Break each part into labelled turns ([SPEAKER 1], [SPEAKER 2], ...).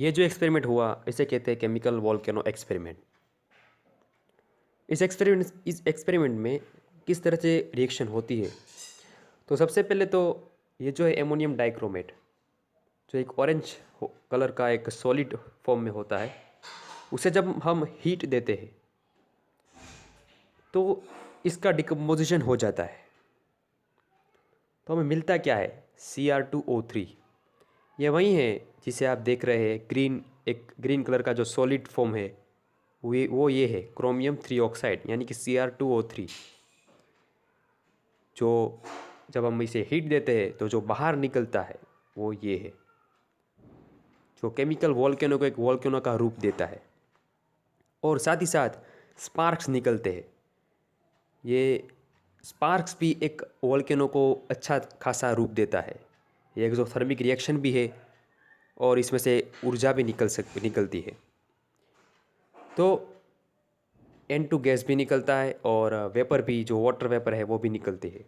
[SPEAKER 1] ये जो एक्सपेरिमेंट हुआ इसे कहते हैं केमिकल वॉल्केनो एक्सपेरिमेंट। इस एक्सपेरिमेंट में किस तरह से रिएक्शन होती है। तो सबसे पहले तो ये जो है एमोनियम डाइक्रोमेट, जो एक ऑरेंज कलर का एक सॉलिड फॉर्म में होता है, उसे जब हम हीट देते हैं तो इसका डिकम्पोजिशन हो जाता है। तो हमें मिलता क्या है, Cr2O3। ये वही है जिसे आप देख रहे हैं, एक ग्रीन कलर का जो सॉलिड फॉर्म है वो ये है क्रोमियम 3 ऑक्साइड यानी कि Cr2O3। जो जब हम इसे हीट देते हैं तो जो बाहर निकलता है वो ये है, जो केमिकल वॉल्केनो को एक वॉल्केनो का रूप देता है। और साथ ही साथ स्पार्क्स निकलते हैं। ये स्पार्क्स भी एक वॉल्केनो को अच्छा खासा रूप देता है। ये एक्सोथर्मिक रिएक्शन भी है और इसमें से ऊर्जा भी निकलती है। तो N2 गैस भी निकलता है और वेपर भी, जो वाटर वेपर है वो भी निकलते हैं।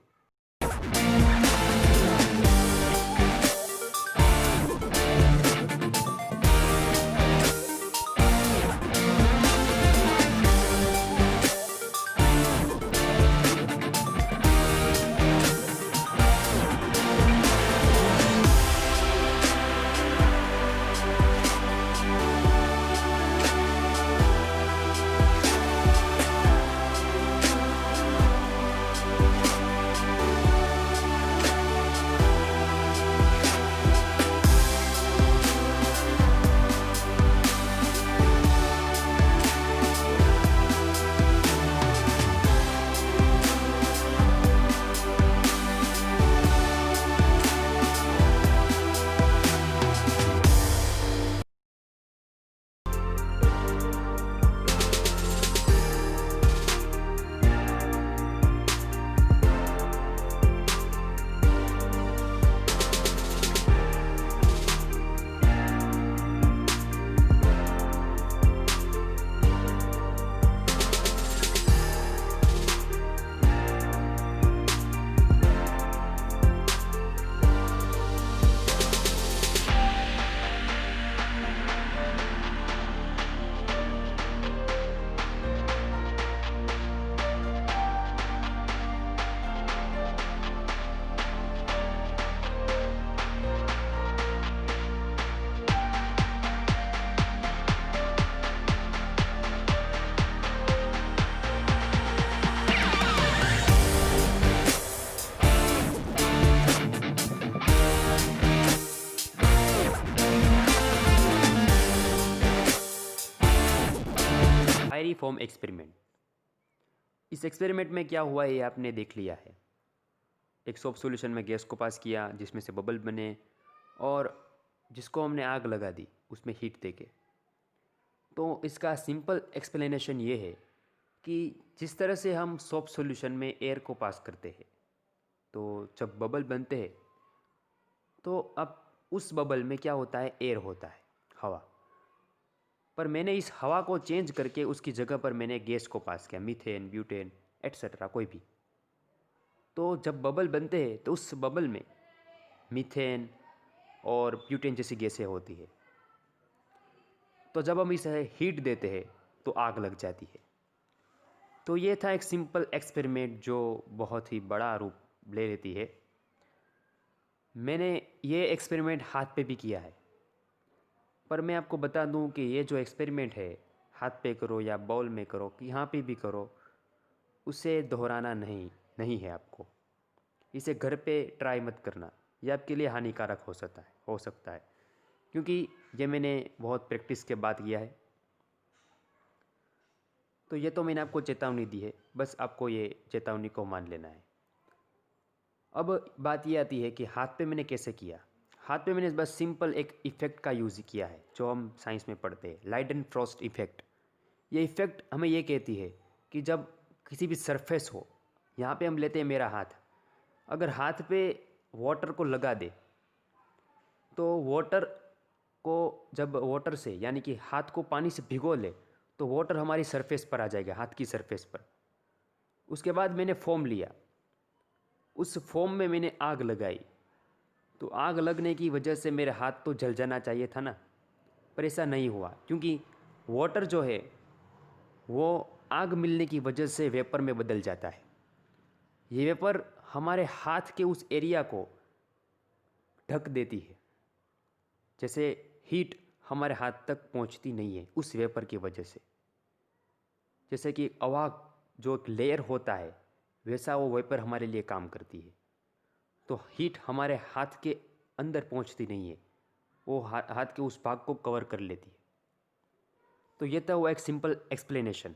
[SPEAKER 1] Fiery form experiment. इस एक्सपेरिमेंट में क्या हुआ है ये आपने देख लिया है। एक सोप सॉल्यूशन में गैस को पास किया जिसमें से बबल बने और जिसको हमने आग लगा दी उसमें हीट देके। तो इसका सिंपल एक्सप्लेनेशन ये है कि जिस तरह से हम सोप सॉल्यूशन में एयर को पास करते हैं, तो जब बबल बनते हैं तो अब उस बबल में क्या होता है, एयर होता है, हवा। पर मैंने इस हवा को चेंज करके उसकी जगह पर मैंने गैस को पास किया, मीथेन, ब्यूटेन एट्सेट्रा कोई भी। तो जब बबल बनते हैं तो उस बबल में मीथेन और ब्यूटेन जैसी गैसें होती है। तो जब हम इसे हीट देते हैं तो आग लग जाती है। तो ये था एक सिंपल एक्सपेरिमेंट जो बहुत ही बड़ा रूप ले लेती है। मैंने ये एक्सपेरिमेंट हाथ पे भी किया है, पर मैं आपको बता दूं कि ये जो एक्सपेरिमेंट है, हाथ पे करो या बाउल में करो, कि यहाँ पे भी करो, उसे दोहराना नहीं है आपको। इसे घर पे ट्राई मत करना, ये आपके लिए हानिकारक हो सकता है क्योंकि ये मैंने बहुत प्रैक्टिस के बाद किया है। तो ये तो मैंने आपको चेतावनी दी है, बस आपको ये चेतावनी को मान लेना है। अब बात ये आती है कि हाथ पे मैंने कैसे किया। हाथ पे मैंने बस सिंपल एक इफ़ेक्ट का यूज़ किया है जो हम साइंस में पढ़ते हैं, लाइट एंड फ्रॉस्ट इफ़ेक्ट। ये इफ़ेक्ट हमें ये कहती है कि जब किसी भी सरफेस हो, यहाँ पे हम लेते हैं मेरा हाथ, अगर हाथ पे वाटर को लगा दे तो वाटर को, जब वाटर से यानी कि हाथ को पानी से भिगो ले तो वाटर हमारी सरफेस पर आ जाएगा, हाथ की सरफेस पर। उसके बाद मैंने फोम लिया, उस फोम में मैंने आग लगाई, तो आग लगने की वजह से मेरे हाथ तो जल जाना चाहिए था ना। पर ऐसा नहीं हुआ, क्योंकि वाटर जो है वो आग मिलने की वजह से वेपर में बदल जाता है। ये वेपर हमारे हाथ के उस एरिया को ढक देती है, जैसे हीट हमारे हाथ तक पहुंचती नहीं है उस वेपर की वजह से। जैसे कि हवा जो एक लेयर होता है वैसा वो वेपर हमारे लिए काम करती है। तो हीट हमारे हाथ के अंदर पहुंचती नहीं है, वो हाथ के उस भाग को कवर कर लेती है। तो ये था वो एक सिंपल एक्सप्लेनेशन।